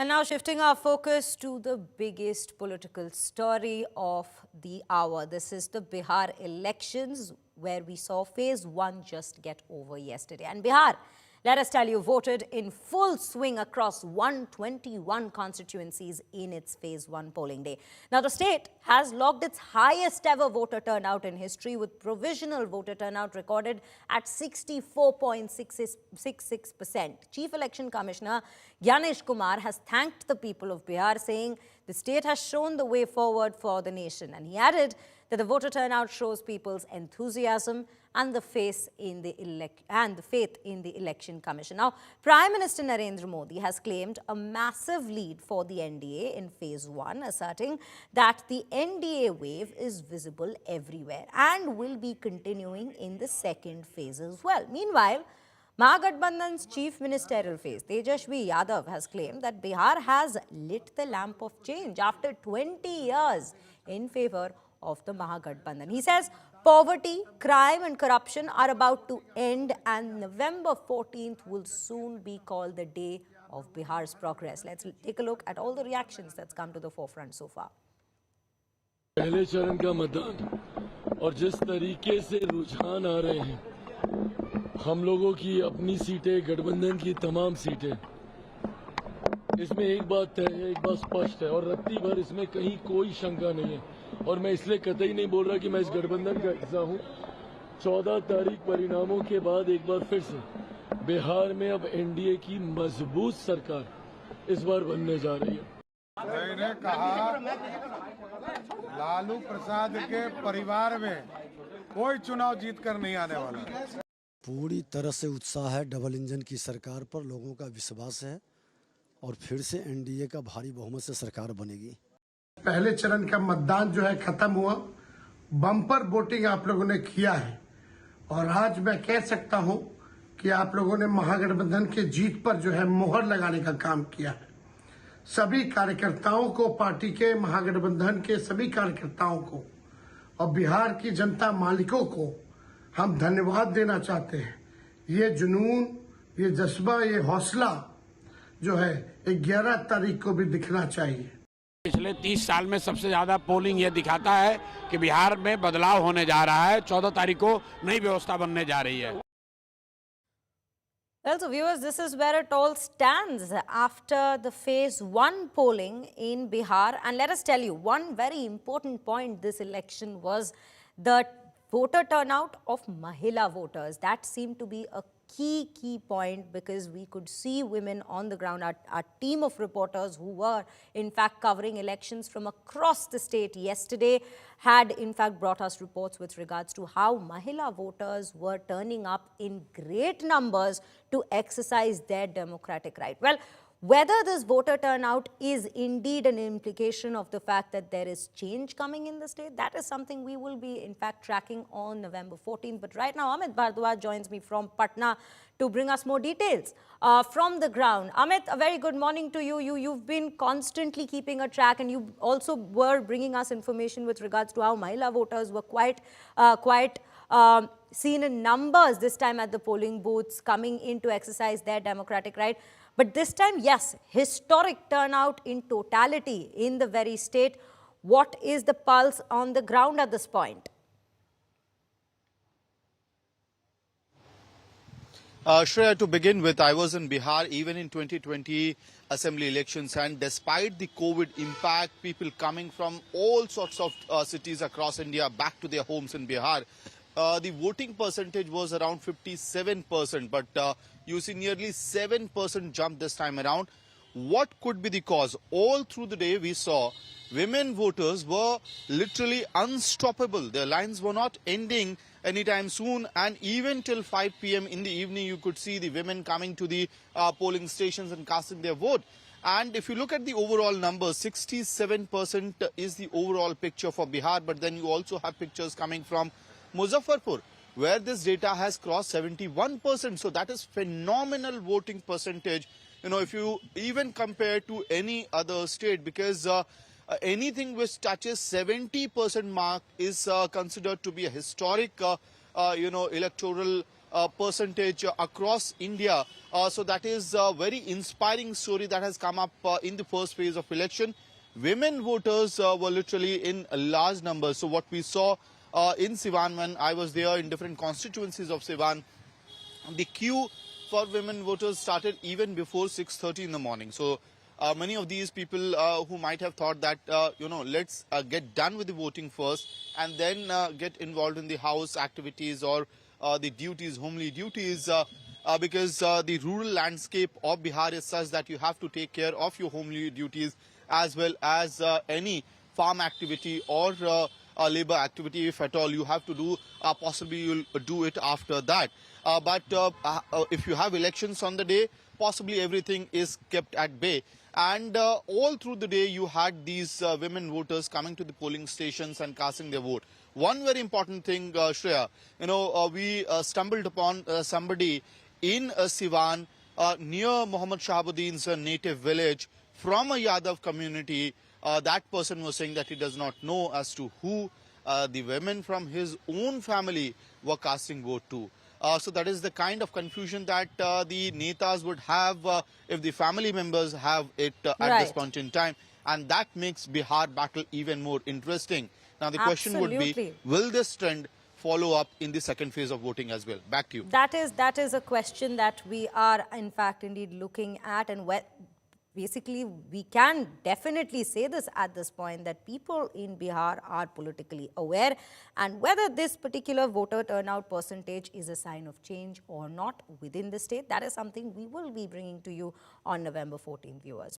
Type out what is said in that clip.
And now shifting our focus to the biggest political story of the hour. This is the Bihar elections, where we saw phase one just get over yesterday. And Bihar, let us tell you, voted in full swing across 121 constituencies in its phase one polling day. Now, the state has logged its highest ever voter turnout in history, with provisional voter turnout recorded at 64.66%. Chief Election Commissioner Gyanesh Kumar has thanked the people of Bihar, saying the state has shown the way forward for the nation. And he added that the voter turnout shows people's enthusiasm and the faith in the Election Commission. Now, Prime Minister Narendra Modi has claimed a massive lead for the NDA in phase one, asserting that the NDA wave is visible everywhere and will be continuing in the second phase as well. Meanwhile, Mahagathbandhan's chief ministerial phase, Tejashwi Yadav, has claimed that Bihar has lit the lamp of change after 20 years in favour of the Mahagathbandhan. He says poverty, crime and corruption are about to end, and November 14th will soon be called the day of Bihar's progress. Let's take a look at all the reactions that's come to the forefront so far. पहले चरण का मतदान और जिस तरीके से रुझान आ रहे हैं, हम लोगों की अपनी सीटें, गठबंधन की तमाम सीटें, इसमें एक बात तय है, एक बात स्पष्ट है और रत्ती भर इसमें कहीं कोई शंका नहीं है। और मैं इसलिए कतई नहीं बोल रहा कि मैं इस गठबंधन का हिस्सा हूं। 14 तारीख परिणामों के बाद एक बार फिर से बिहार में अब एनडीए की मजबूत सरकार इस बार बनने जा रही है। मैंने कहा लालू प्रसाद के परिवार में कोई चुनाव जीत कर नहीं आने वाला। पूरी तरह से उत्साह है, डबल इंजन की सरकार पर लोगों का विश्वास है और फिर से एनडीए का भारी बहुमत से सरकार बनेगी। पहले चरण का मतदान जो है खत्म हुआ, बम्पर वोटिंग आप लोगों ने किया है और आज मैं कह सकता हूं कि आप लोगों ने महागठबंधन के जीत पर जो है मोहर लगाने का काम किया है। सभी कार्यकर्ताओं को, पार्टी के, महागठबंधन के सभी कार्यकर्ताओं को और बिहार की जनता मालिकों को हम धन्यवाद देना चाहते हैं। ये जुनून, ये जज्बा, ये हौसला जो है 11 तारीख को भी दिखना चाहिए। पिछले 30 साल में सबसे ज्यादा पोलिंग ये दिखाता है कि बिहार में बदलाव होने जा रहा है। 14 तारीख को नई व्यवस्था बनने जा रही है। Well, so viewers, this is where it all stands after the phase one polling in Bihar. And let us tell you, one very important point this election was the voter turnout of Mahila voters. That seemed to be a key point, because we could see women on the ground. Our team of reporters who were in fact covering elections from across the state yesterday had in fact brought us reports with regards to how Mahila voters were turning up in great numbers to exercise their democratic right. Well, whether this voter turnout is indeed an implication of the fact that there is change coming in the state, that is something we will be in fact tracking on November 14th. But right now, Amit Bhardwaj joins me from Patna to bring us more details from the ground. Amit, a very good morning to you. You've been constantly keeping a track, and you also were bringing us information with regards to how Mahila voters were quite seen in numbers this time at the polling booths, coming in to exercise their democratic right. But this time, yes, historic turnout in totality in the very state. What is the pulse on the ground at this point? Shreya, to begin with, I was in Bihar even in 2020 assembly elections, and despite the COVID impact, people coming from all sorts of cities across India back to their homes in Bihar, the voting percentage was around 57%, but you see nearly 7% jump this time around. What could be the cause? All through the day we saw women voters were literally unstoppable. Their lines were not ending anytime soon, and even till 5 p.m. in the evening you could see the women coming to the polling stations and casting their vote. And if you look at the overall numbers, 67% is the overall picture for Bihar, but then you also have pictures coming from Muzaffarpur, where this data has crossed 71%. So that is phenomenal voting percentage, you know, if you even compare to any other state, because anything which touches 70% mark is considered to be a historic, electoral percentage across India. So that is a very inspiring story that has come up in the first phase of election. Women voters were literally in large numbers. So what we saw in Siwan, when I was there in different constituencies of Siwan, the queue for women voters started even before 6:30 in the morning. So many of these people who might have thought that, let's get done with the voting first and then get involved in the house activities or the duties, homely duties, because the rural landscape of Bihar is such that you have to take care of your homely duties as well as any farm activity or labor activity, if at all you have to do. Possibly you'll do it after that. But if you have elections on the day, possibly everything is kept at bay. And all through the day, you had these women voters coming to the polling stations and casting their vote. One very important thing, Shreya, we stumbled upon somebody in Siwan near Muhammad Shahabuddin's native village from a Yadav community. That person was saying that he does not know as to who the women from his own family were casting vote to. So that is the kind of confusion that the netas would have if the family members have it at this point in time. And that makes Bihar battle even more interesting. Now the question would be, will this trend follow up in the second phase of voting as well? Back to you. That is a question that we are in fact indeed looking at, and basically we can definitely say this at this point, that people in Bihar are politically aware, and whether this particular voter turnout percentage is a sign of change or not within the state, that is something we will be bringing to you on November 14, viewers.